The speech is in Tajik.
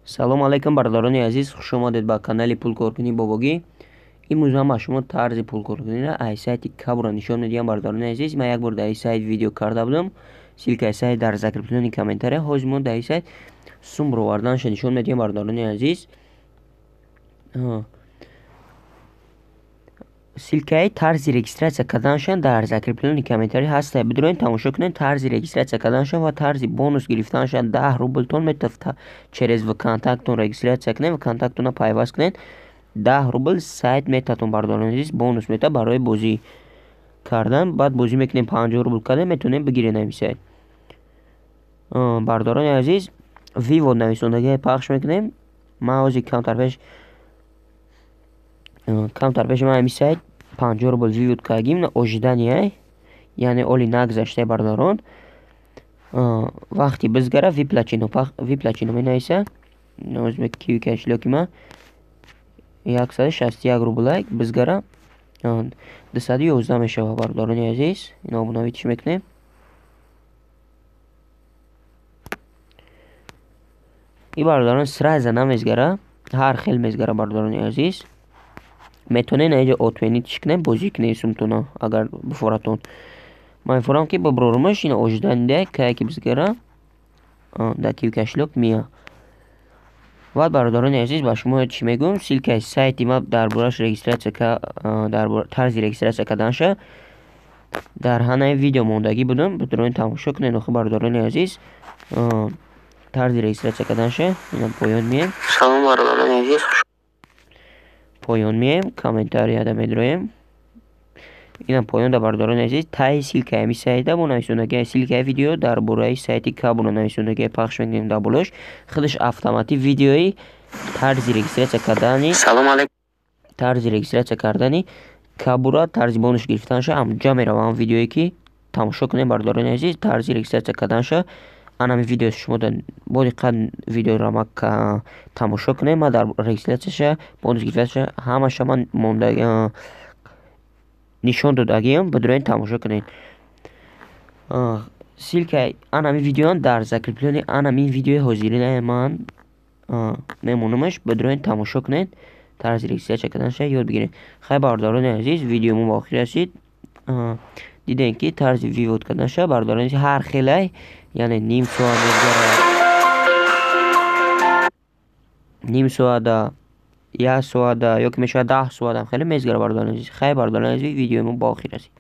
салом алайкум бардорони азиз, хуш омадед ба канали пулкоркунӣ бобогӣ. Имрӯз ман ба шумо тарзи пулкоркуниро аз сайти Кабура нишон медиҳам. Бардорони азиз, ман як бор дар ин сайт видео карда будам. Силкаи сайт дар закреплении комментария. ҳозир мо дар ин сайт сум бароварданашро нишон медиҳам. Бардорони азиз, силкаи тарзи регистратсия карданашон дар закреплении комментария ҳаст. Бидурен тамошо кунед. Тарзи регистратсия карданашон ва тарзи бонус гирифтанашон 10 рублтон метавонед через вконтактон регистратсия кунед ва контактона пайваст кунед. 10 рубл сайт метавонед бардорони азиз бонус мета барои бозӣ кардан. Баъд бозӣ мекунем 50 рубл кардан метавонем бигирем ин сайт. Бардорони азиз, вивод нависондагиро пахш мекунем. Ман ҳозир камтар пеши ман ин сайт 50 рубл вивод кардагим ожидание, яъне оли нагзашта бардорон. вақти бизгара виплачино менависа. ҳозир кивика шлёки ма 161 рублайк бизгара 211 мешава. бардорони азиз, ин обновитиш мекунем. и бардорон сразу намезгара, ҳар хел мезгара. бардорони азиз, метавонед инҷа отменитиш кунед, бозӣ кунед сумтона агар буфоратон. ман форам ки боброрумаш ин ожиданда каяки бизгара дар кивика шлёк мия. ва бардорони азиз, ба шумо чӣ мегӯям, силкаи сайти ма дар борааш тарзи регистратсия карданаша дар ҳанаи видео мондагӣ будам. бидурен тамошо кунед. охир бардорони азиз, тарзи регистратсия карданаша ина поён мием. Салом бардорони азиз, поён мием, комментарияда медроем. ина поён да бардорони азиз, таи силкаи ами сайта бо нависондагии силкаи видео дар бораи сайти Кабура нависондагии пахш мекунем дар болош. худаш автоматик видеои тарзи регистратсия кардани тарзи регистратсия кардани Кабура, тарзи бонус гирифтанаша амҷа меравам. видеое ки тамошо кунем бардорони азиз, тарзи регистратсия карданаша анами видео шумо бо диққат видеоро ма тамошо кунем. ма дар регистратсияша бонус гирифтанаша ҳамаша ман мондаги нишон додагиам. бидурен тамошо кунед. силкаи анами видеоам дар закреплении анами видеои ҳозирини ман мемонамаш. бидурен тамошо кунед. тарзи регистратсия карданаша ёд бигиред. хай бардорони азиз, видеомо ба охир расид. дидем ки тарзи вивод карданаша бардорони ҳар хелай, яъне ним соат мезгара, ним соата, 1 соата, ё ки мешавад 10 соат ҳам хеле мезгара. бардорони азиз, хай бардорони азиз, видеомо ба охир расид.